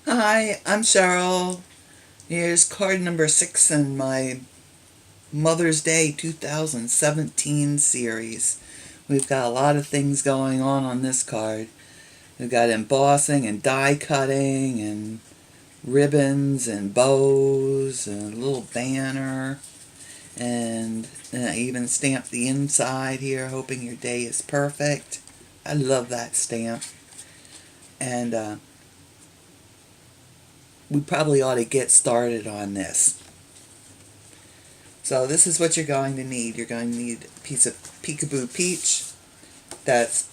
Hi, I'm Cheryl. Here's card number 6 in my Mother's Day 2017 series. We've got a lot of things going on this card. We've got embossing and die cutting and ribbons and bows and a little banner. And I even stamped the inside here, hoping your day is perfect. I love that stamp. And we probably ought to get started on this. So this is what you're going to need. You're going to need a piece of Peekaboo Peach that's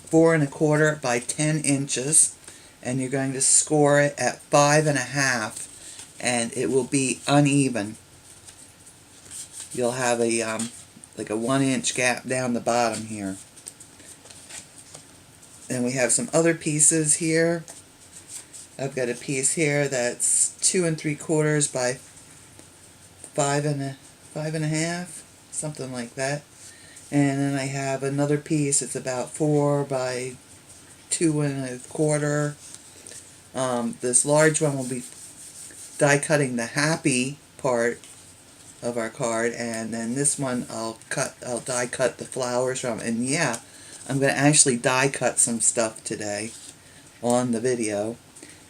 4¼ by 10 inches, and you're going to score it at 5½, and it will be uneven. You'll have a like a 1-inch gap down the bottom here. And we have some other pieces here. I've got a piece here that's 2¾ by 5½, something like that. And then I have another piece, it's about 4 by 2¼ this large one will be die cutting the happy part of our card, and then this one I'll die cut the flowers from. And yeah, I'm going to actually die cut some stuff today on the video.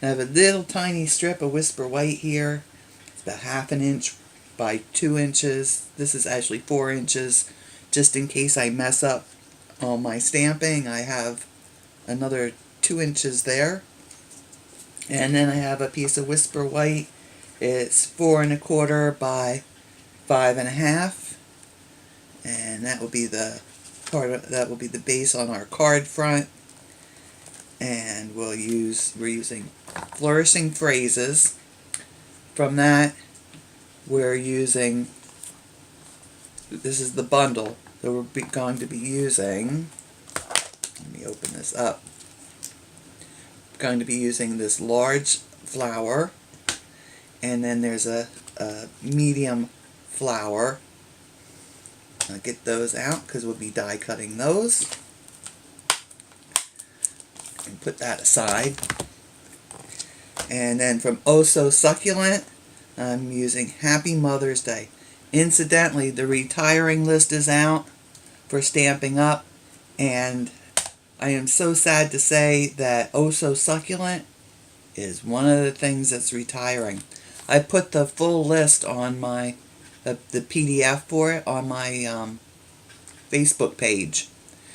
And I have a little tiny strip of Whisper White here. It's about 1/2 inch by 2 inches. This is actually 4 inches. Just in case I mess up on my stamping, I have another 2 inches there. And then I have a piece of Whisper White. It's 4¼ by 5½, and that will be the the base on our card front. And we're using flourishing phrases. From that, we're using, this is the bundle that we're going to be using. Let me open this up. We're going to be using this large flower, and then there's a medium flower. I'll get those out because we'll be die cutting those. And put that aside. And then from Oh So Succulent, I'm using Happy Mother's Day. Incidentally, the retiring list is out for Stampin' Up, and I am so sad to say that Oh So Succulent is one of the things that's retiring. I put the full list on my the PDF for it on my Facebook page.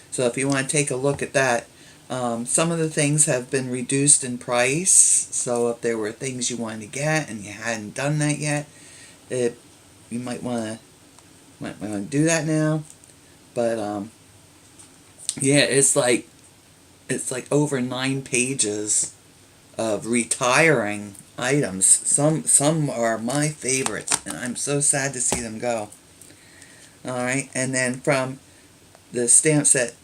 So if you want to take a look at that, some of the things have been reduced in price. So if there were things you wanted to get and you hadn't done that yet, you might want to do that now. But yeah, it's like over 9 pages of retiring items. Some are my favorites, and I'm so sad to see them go. Alright, and then from the stamp set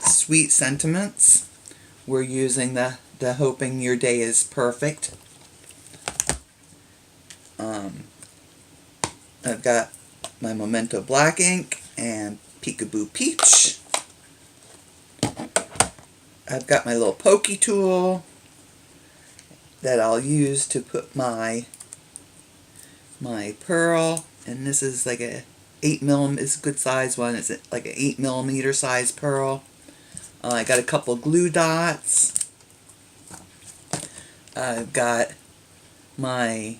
Sweet Sentiments, we're using the Hoping Your Day is Perfect. I've got my Memento Black ink and Peekaboo Peach. I've got my little pokey tool that I'll use to put my pearl, and this is like a 8mm, it's a good size one. It's like an 8mm size pearl. I got a couple glue dots. I've got my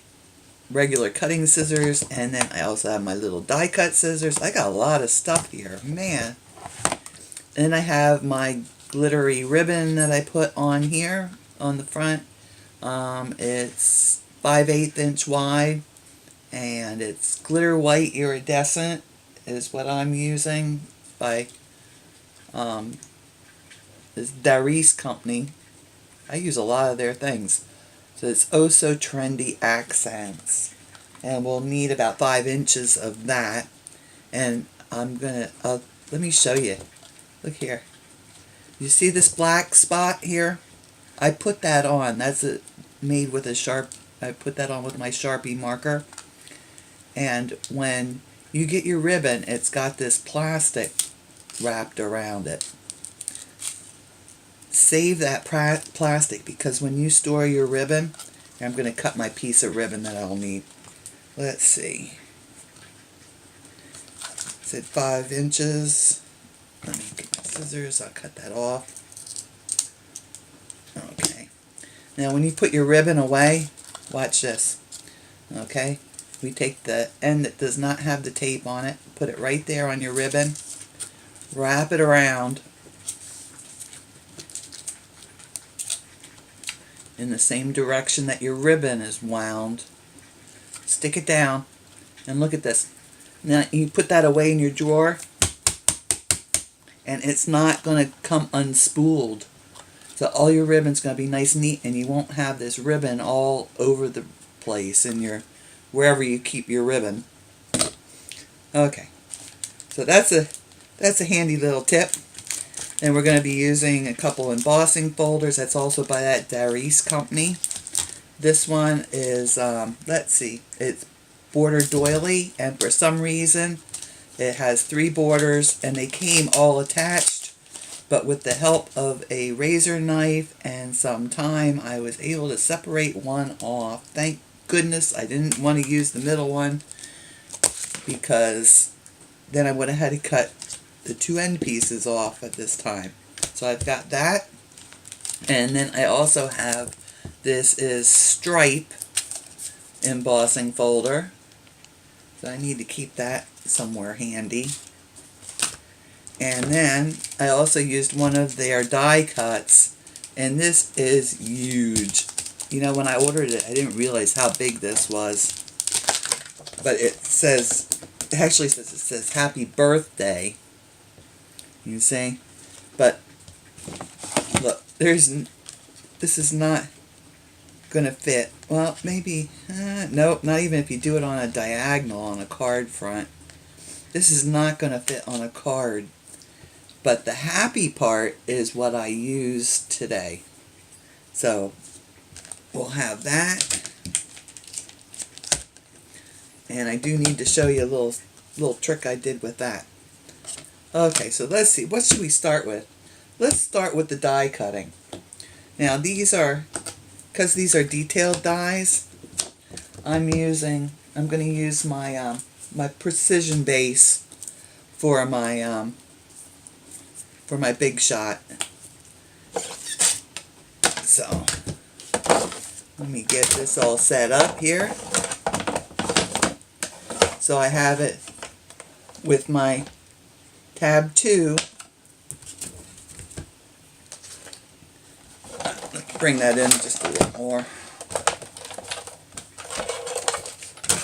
regular cutting scissors, and then I also have my little die cut scissors. I got a lot of stuff here, man. And I have my glittery ribbon that I put on here on the front. It's 5/8 inch wide, and it's glitter white iridescent is what I'm using by this Darice company. I use a lot of their things. So it's Oh So Trendy Accents, and we'll need about 5 inches of that. And I'm gonna let me show you. Look here. You see this black spot here? I put that on. That's made with a sharp. I put that on with my Sharpie marker. And when you get your ribbon, it's got this plastic wrapped around it. Save that plastic, because when you store your ribbon, I'm going to cut my piece of ribbon that I'll need. Let's see. I said 5 inches. Let me get my scissors. I'll cut that off. Okay. Now when you put your ribbon away, watch this. Okay. We take the end that does not have the tape on it, put it right there on your ribbon, wrap it around in the same direction that your ribbon is wound. Stick it down, and look at this. Now you put that away in your drawer, and it's not going to come unspooled. So all your ribbon's going to be nice and neat, and you won't have this ribbon all over the place in your wherever you keep your ribbon. Okay, so that's a handy little tip. And we're going to be using a couple embossing folders. That's also by that Darice company. This one is, let's see, it's border doily, and for some reason it has 3 borders, and they came all attached. But with the help of a razor knife and some time, I was able to separate one off. Thank goodness I didn't want to use the middle one, because then I would have had to cut the 2 end pieces off at this time. So I've got that, and then I also have, this is stripe embossing folder, so I need to keep that somewhere handy. And then I also used one of their die cuts, and this is huge. You know, when I ordered it, I didn't realize how big this was, but it says, it actually says, it says happy birthday. You see? But look, this is not going to fit. Well, maybe, nope, not even if you do it on a diagonal on a card front. This is not going to fit on a card. But the happy part is what I used today. So we'll have that. And I do need to show you a little trick I did with that. Okay, so let's see. What should we start with? Let's start with the die cutting. Now these are, because these are detailed dies, I'm going to use my my precision base for my big shot. So let me get this all set up here. So I have it with my tab 2. Let's bring that in just a little more.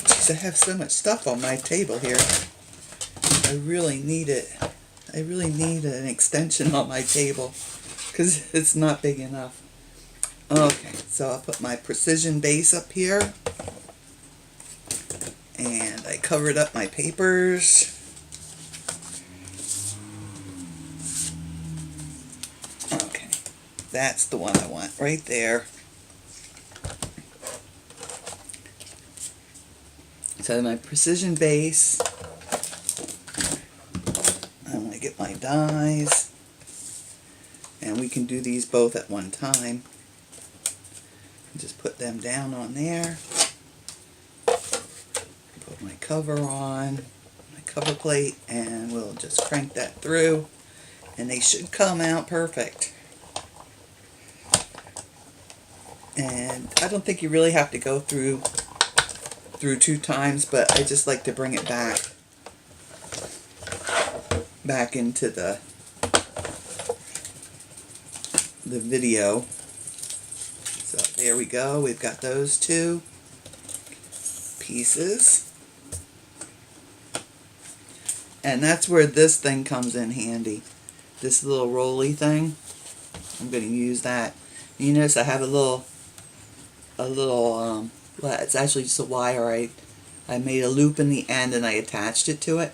Jeez, I have so much stuff on my table here. I really need it. I really need an extension on my table because it's not big enough. Okay, so I'll put my precision base up here. And I covered up my papers. Okay, that's the one I want right there. So my precision base. I'm going to get my dies. And we can do these both at one time. Just put them down on there. Put my cover on, my cover plate, and we'll just crank that through. And they should come out perfect. And I don't think you really have to go through 2 times, but I just like to bring it back into the video. So there we go. We've got those 2 pieces. And that's where this thing comes in handy. This little rolly thing. I'm going to use that. You notice I have a little well, it's actually just a wire. I made a loop in the end and I attached it to it.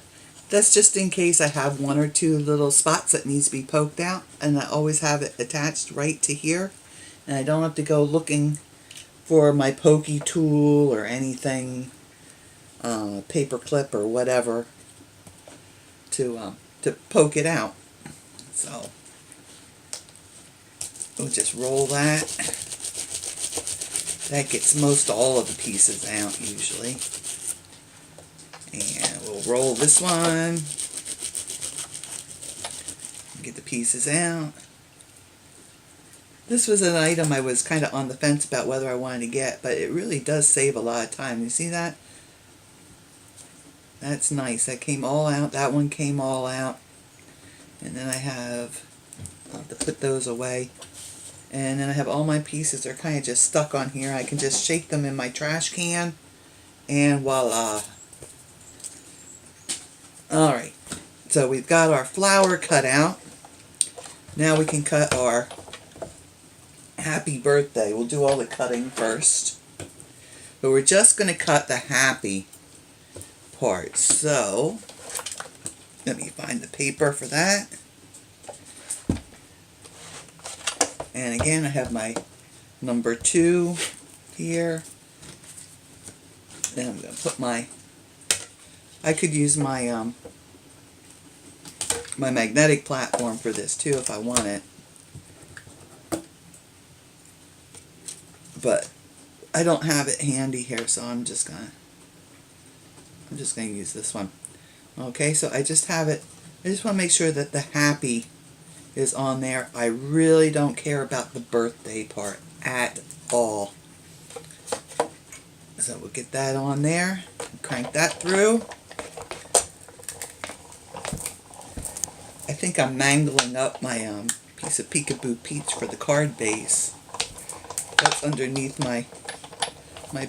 That's just in case I have 1 or 2 little spots that needs to be poked out, and I always have it attached right to here, and I don't have to go looking for my pokey tool or anything, paper clip or whatever, to poke it out. So we'll just roll that. That gets most all of the pieces out usually. And we'll roll this one. Get the pieces out. This was an item I was kind of on the fence about whether I wanted to get, but it really does save a lot of time. You see that? That's nice. That came all out. That one came all out. And then I'll have to put those away. And then I have all my pieces. They're kind of just stuck on here. I can just shake them in my trash can. And voila. Alright. So we've got our flower cut out. Now we can cut our happy birthday. We'll do all the cutting first. But we're just going to cut the happy part. So, let me find the paper for that. And again, I have my number 2 here. Then I'm going to put my, I could use my my magnetic platform for this too if I want it. But I don't have it handy here, so I'm just gonna use this one. Okay, so I just have it. I just want to make sure that the happy is on there. I really don't care about the birthday part at all. So we'll get that on there. Crank that through. I think I'm mangling up my piece of Peekaboo Peach for the card base. That's underneath my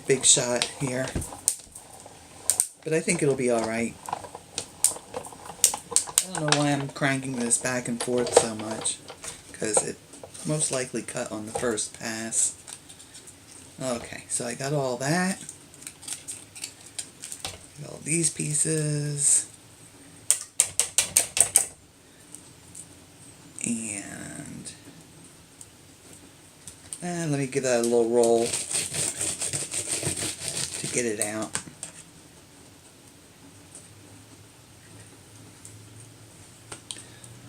big shot here. But I think it'll be alright. I don't know why I'm cranking this back and forth so much. Because it most likely cut on the first pass. Okay, so I got all that. Got all these pieces. And let me give that a little roll to get it out.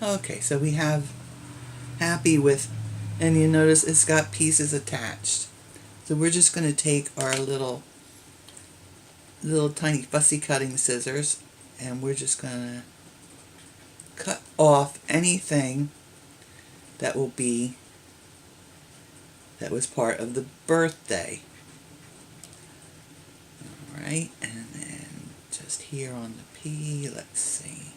Okay, so we have happy with, and you notice it's got pieces attached. So we're just going to take our little tiny fussy cutting scissors, and we're just going to cut off anything that was part of the birthday. Alright, and then just here on the P, let's see.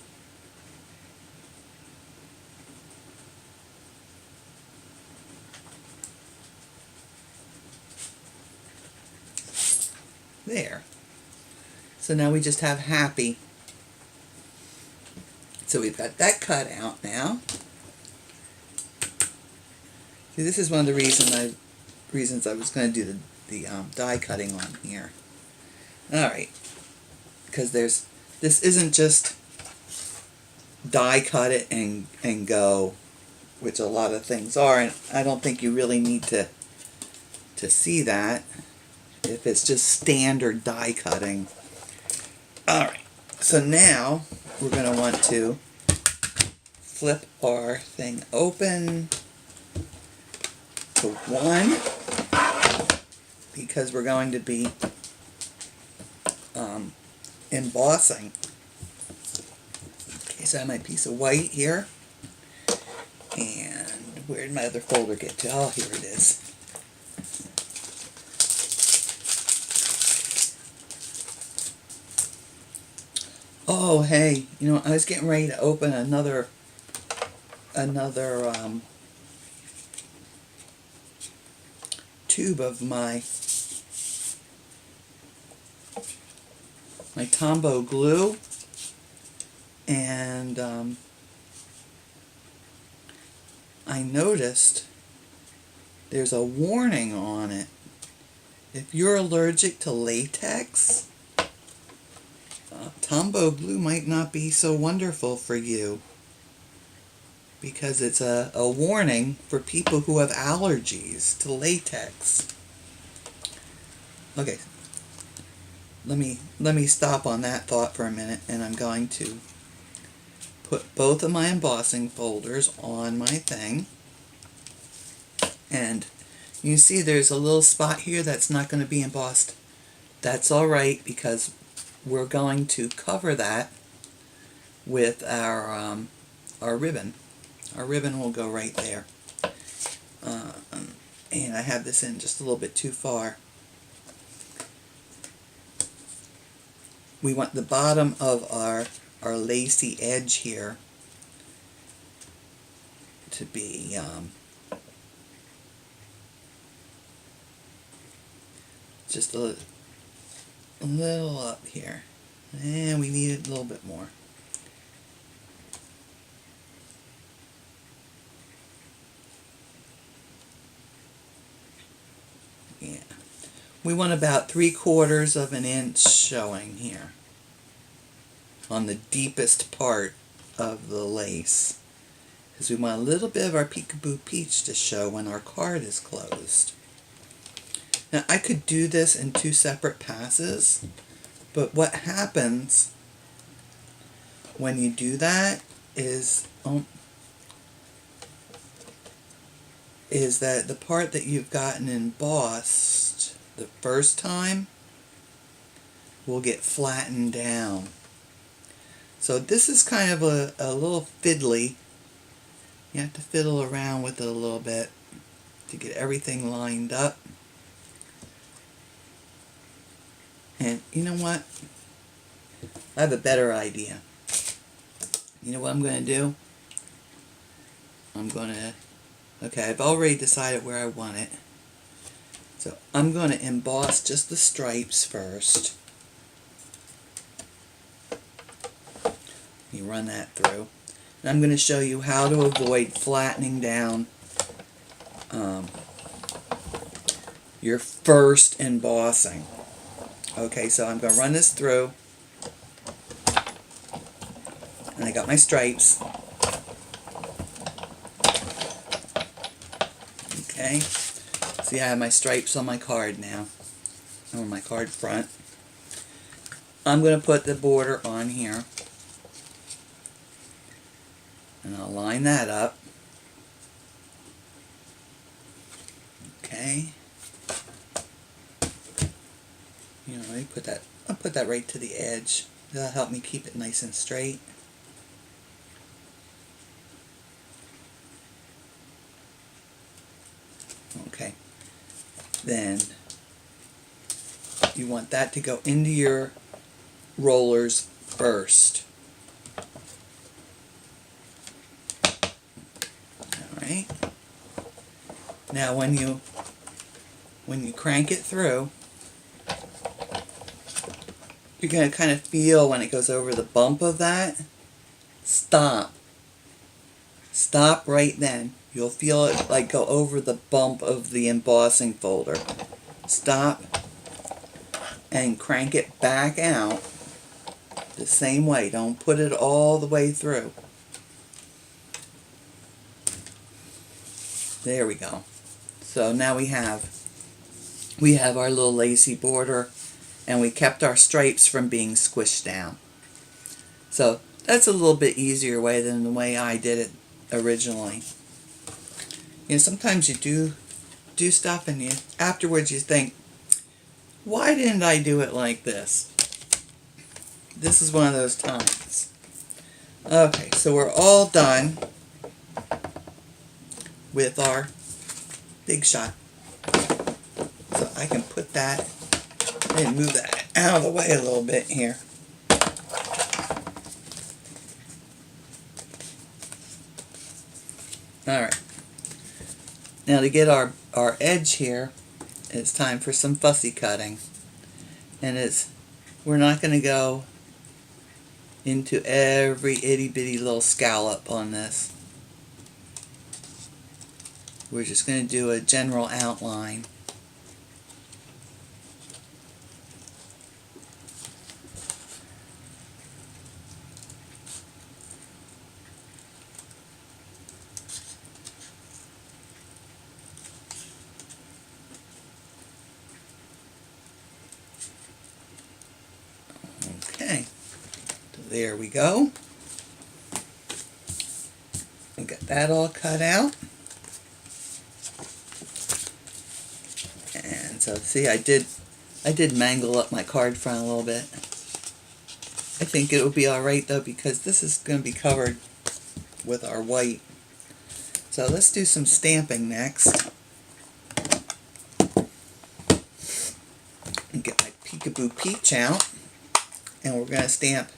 There. So now we just have happy. So we've got that cut out now. See, this is one of the reasons I was going to do the die cutting on here. Alright. Because this isn't just die cut it and go, which a lot of things are, and I don't think you really need to see that if it's just standard die cutting. Alright, so now we're going to want to flip our thing open to 1 because we're going to be embossing. Okay, so I have my piece of white here, and where did my other folder get to? Oh, here it is. Oh, hey, you know, I was getting ready to open another tube of my Tombow glue, and I noticed there's a warning on it. If you're allergic to latex, Tombow glue might not be so wonderful for you, because it's a warning for people who have allergies to latex. Okay, let me stop on that thought for a minute, and I'm going to put both of my embossing folders on my thing. And You see there's a little spot here that's not going to be embossed. That's alright, because we're going to cover that with our ribbon. Our ribbon will go right there. And I have this in just a little bit too far. We want the bottom of our lacy edge here to be just a little up here, and we need it a little bit more. Yeah, we want about 3/4 of an inch showing here on the deepest part of the lace, because we want a little bit of our Peekaboo Peach to show when our card is closed. Now, I could do this in 2 separate passes, but what happens when you do that is that the part that you've gotten embossed the first time will get flattened down. So this is kind of a little fiddly. You have to fiddle around with it a little bit to get everything lined up. And you know what? I have a better idea. You know what I'm going to do? Okay, I've already decided where I want it. So I'm going to emboss just the stripes first. You run that through. And I'm going to show you how to avoid flattening down your first embossing. Okay, so I'm going to run this through. And I got my stripes. Okay, see, I have my stripes on my card now, on my card front. I'm going to put the border on here, and I'll line that up. Okay, you know, I'll put that right to the edge. That'll help me keep it nice and straight. Okay, then you want that to go into your rollers first. Alright, now when you crank it through, you're going to kind of feel when it goes over the bump of that. Stop right then. You'll feel it like go over the bump of the embossing folder. Stop and crank it back out the same way. Don't put it all the way through. There we go. So now we have our little lacy border, and we kept our stripes from being squished down. So that's a little bit easier way than the way I did it originally. You know, sometimes you do stuff and afterwards you think, why didn't I do it like this? This is one of those times. Okay, so we're all done with our big shot. So I can put that and move that out of the way a little bit here. Alright. Now to get our edge here, it's time for some fussy cutting. And we're not going to go into every itty bitty little scallop on this. We're just going to do a general outline. Okay, so there we go. We got that all cut out. So see, I did mangle up my card front a little bit. I think it'll be alright though, because this is going to be covered with our white. So let's do some stamping next. And get my Peekaboo Peach out. And we're going to stamp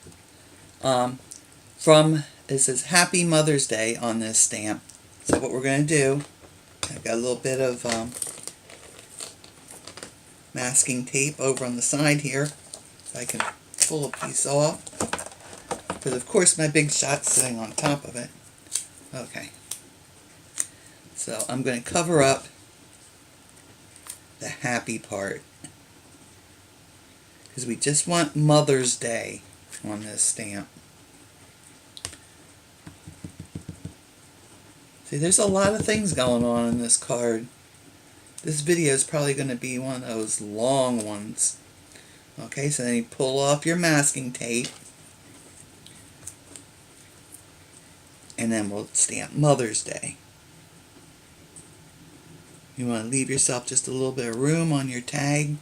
it says Happy Mother's Day on this stamp. So what we're going to do, I've got a little bit of masking tape over on the side here. So I can pull a piece off. Because of course my big shot's sitting on top of it. Okay. So I'm going to cover up the happy part. Because we just want Mother's Day on this stamp. See, there's a lot of things going on in this card. This video is probably going to be one of those long ones. Okay, so then you pull off your masking tape. And then we'll stamp Mother's Day. You want to leave yourself just a little bit of room on your tag,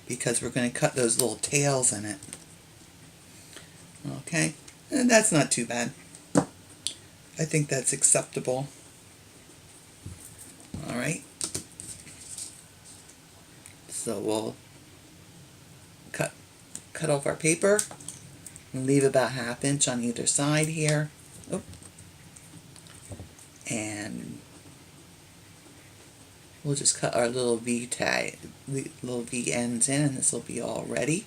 because we're going to cut those little tails in it. Okay, and that's not too bad. I think that's acceptable. Alright, so we'll cut off our paper and leave about 1/2 inch on either side here. Oh. And we'll just cut our little V tag, little V ends in, and this will be all ready.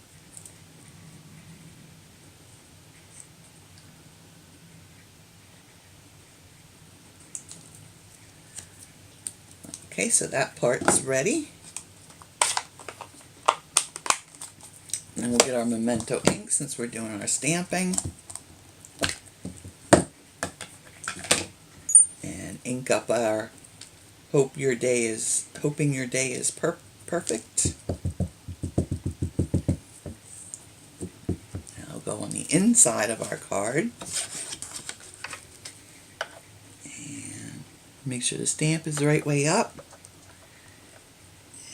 Okay, so that part's ready. And we'll get our Memento ink since we're doing our stamping. And ink up our hoping your day is perfect. And I'll go on the inside of our card. And make sure the stamp is the right way up.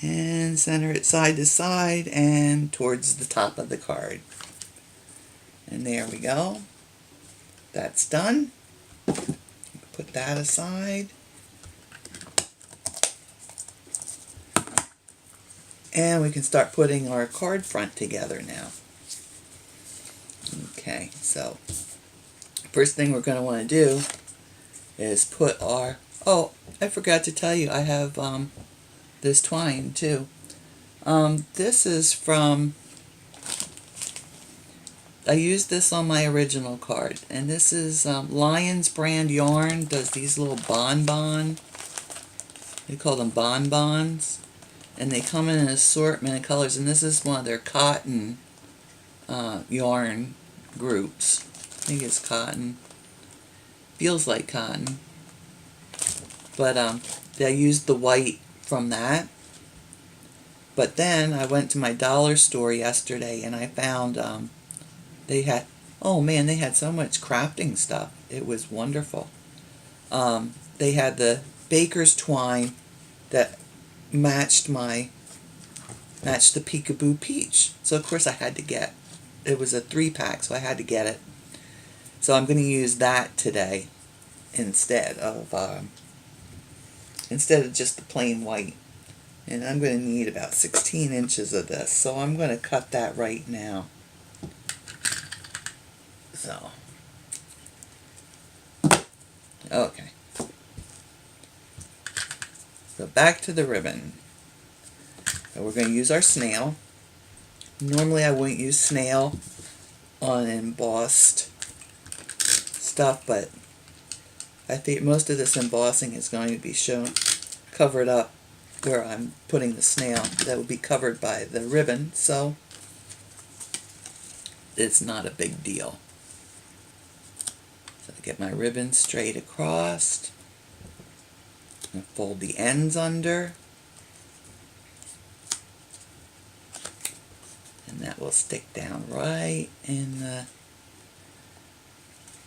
And center it side to side and towards the top of the card. And there we go. That's done. Put that aside. And we can start putting our card front together now. Okay, so first thing we're going to want to do is put our... Oh, I forgot to tell you, I have this twine too. This is from... I used this on my original card, and this is Lion's brand yarn. Does these little bonbon, they call them bonbons, and they come in an assortment of colors, and this is one of their cotton yarn groups. I think it's cotton. Feels like cotton. But I used the white from that. But then I went to my dollar store yesterday and I found they had, oh man, they had so much crafting stuff. It was wonderful. They had the baker's twine that matched the Peekaboo Peach. So of course I had to get, it was a 3-pack, so I had to get it. So I'm going to use that today instead of just the plain white. And I'm going to need about 16 inches of this, so I'm going to cut that right now. So, okay. So back to the ribbon. So we're going to use our snail. Normally I wouldn't use snail on embossed stuff, but I think most of this embossing is going to be covered up where I'm putting the snail. That will be covered by the ribbon, so it's not a big deal. So I get my ribbon straight across, and fold the ends under, and that will stick down right in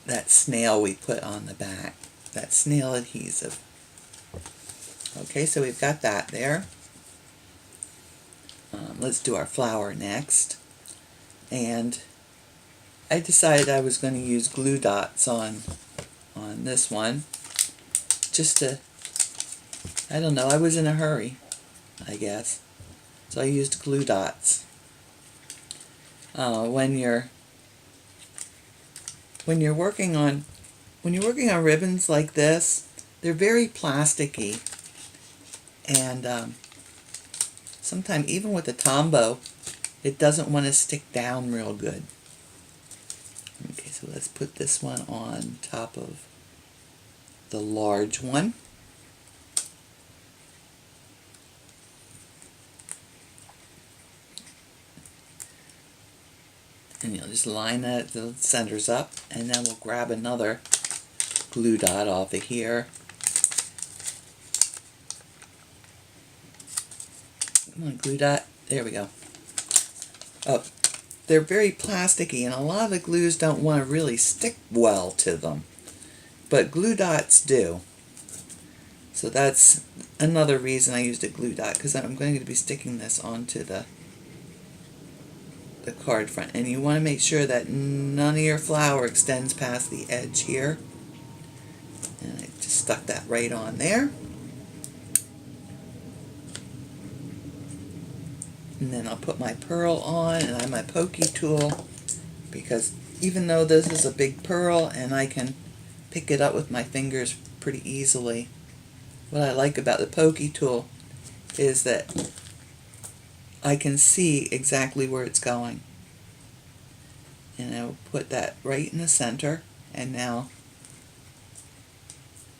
that snail we put on the back, that snail adhesive. Okay, so we've got that there. Let's do our flower next. And I decided I was going to use glue dots on this one, just to, I don't know, I was in a hurry, I guess, so I used glue dots. When you're working on ribbons like this, they're very plasticky, and sometimes even with the Tombow, it doesn't want to stick down real good. Okay, so let's put this one on top of the large one. And you'll just line that, the centers up, and then we'll grab another glue dot off of here. Come on, glue dot. There we go. Oh, they're very plasticky, and a lot of the glues don't want to really stick well to them, but glue dots do. So that's another reason I used a glue dot, because I'm going to be sticking this onto the card front, and you want to make sure that none of your flower extends past the edge here. And I just stuck that right on there. And then I'll put my pearl on, and I have my pokey tool, because even though this is a big pearl and I can pick it up with my fingers pretty easily, what I like about the pokey tool is that I can see exactly where it's going. And I'll put that right in the center, and now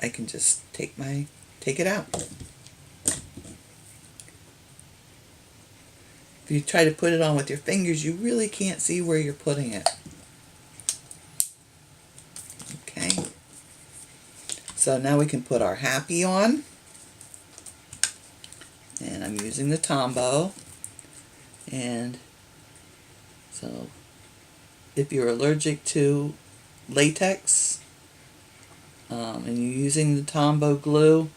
I can just take it out. If you try to put it on with your fingers, you really can't see where you're putting it. Okay. So now we can put our happy on. And I'm using the Tombow. And so if you're allergic to latex and you're using the Tombow glue,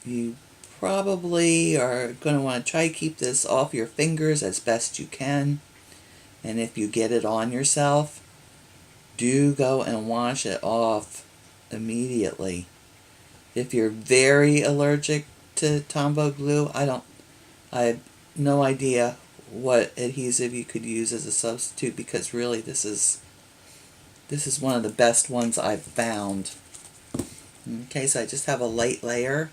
you probably are going to want to try to keep this off your fingers as best you can. And if you get it on yourself, do go and wash it off immediately. If you're very allergic to Tombow glue, I have no idea what adhesive you could use as a substitute, because really this is one of the best ones I've found. Okay, so I just have a light layer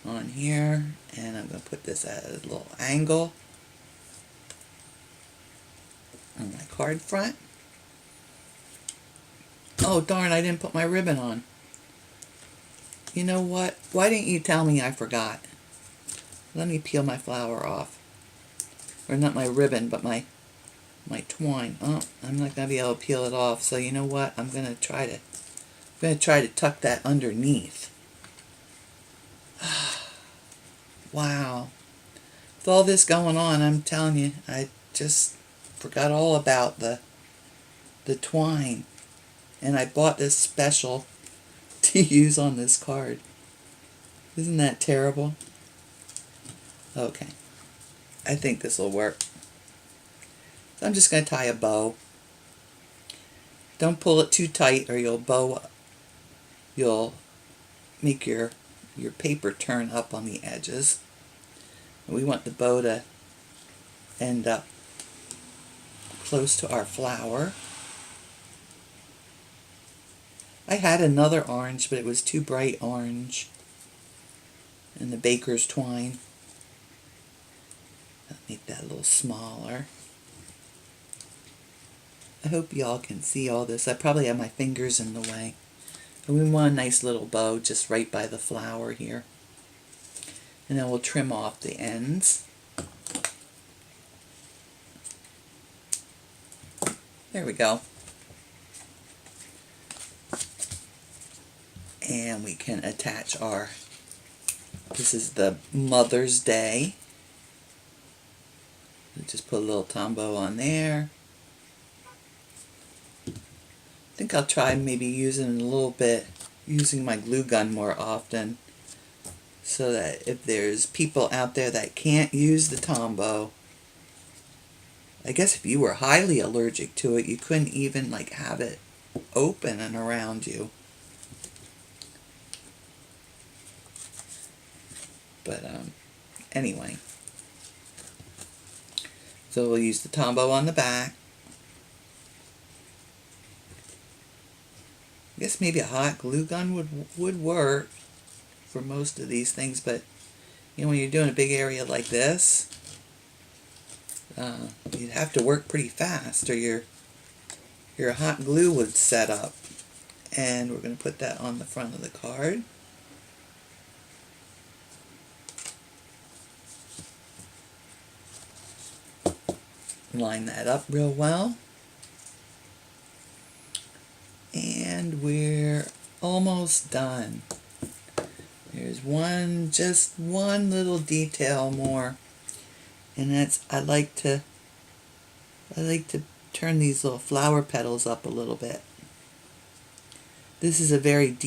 on here, and I'm going to put this at a little angle on my card front. Oh darn, I didn't put my ribbon on. You know what? Why didn't you tell me? I forgot. Let me peel my flower off. Or not my ribbon, but my twine. Oh, I'm not going to be able to peel it off, so you know what? I'm going to try to tuck that underneath. Wow. With all this going on, I'm telling you, I just forgot all about the twine. And I bought this special to use on this card. Isn't that terrible? Okay. I think this will work. So I'm just going to tie a bow. Don't pull it too tight or you'll make your paper turn up on the edges. We want the bow to end up close to our flower. I had another orange, but it was too bright orange in the baker's twine. I'll make that a little smaller. I hope y'all can see all this. I probably have my fingers in the way. And we want a nice little bow just right by the flower here. And then we'll trim off the ends. There we go. And we can attach this is the Mother's Day. We'll just put a little Tombow on there. I think I'll try maybe using my glue gun more often, so that if there's people out there that can't use the Tombow, I guess if you were highly allergic to it, you couldn't even like have it open and around you. But anyway, so we'll use the Tombow on the back. I guess maybe a hot glue gun would work for most of these things, but you know, when you're doing a big area like this, you'd have to work pretty fast, or your hot glue would set up. And we're going to put that on the front of the card. Line that up real well. And we're almost done. There's just one little detail more, and that's I like to turn these little flower petals up a little bit. This is a very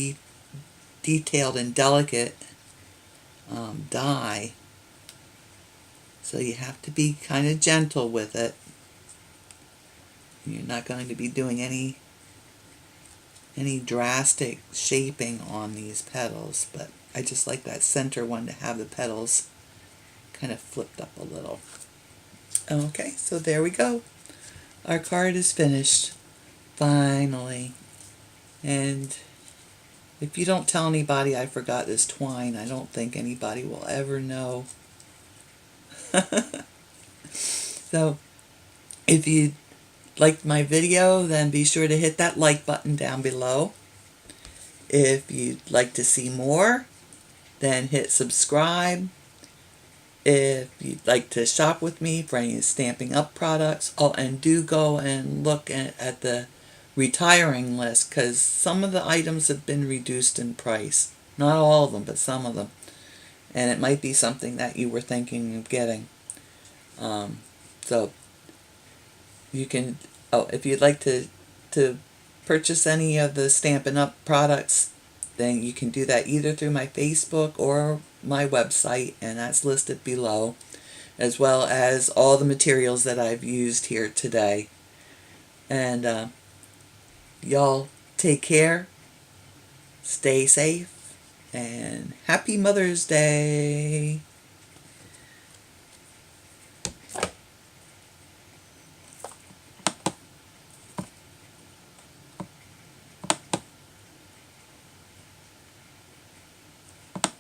detailed and delicate die, so you have to be kind of gentle with it. You're not going to be doing any drastic shaping on these petals, but I just like that center one to have the petals kind of flipped up a little. Okay, so there we go. Our card is finished, finally. And if you don't tell anybody I forgot this twine, I don't think anybody will ever know. So, if you liked my video, then be sure to hit that like button down below. If you'd like to see more, then hit subscribe. If you'd like to shop with me for any Stampin' Up products, oh, and do go and look at the retiring list, because some of the items have been reduced in price. Not all of them, but some of them. And it might be something that you were thinking of getting. So you can, if you'd like to purchase any of the Stampin' Up products, then you can do that either through my Facebook or my website, and that's listed below, as well as all the materials that I've used here today. And y'all take care, stay safe, and happy Mother's Day!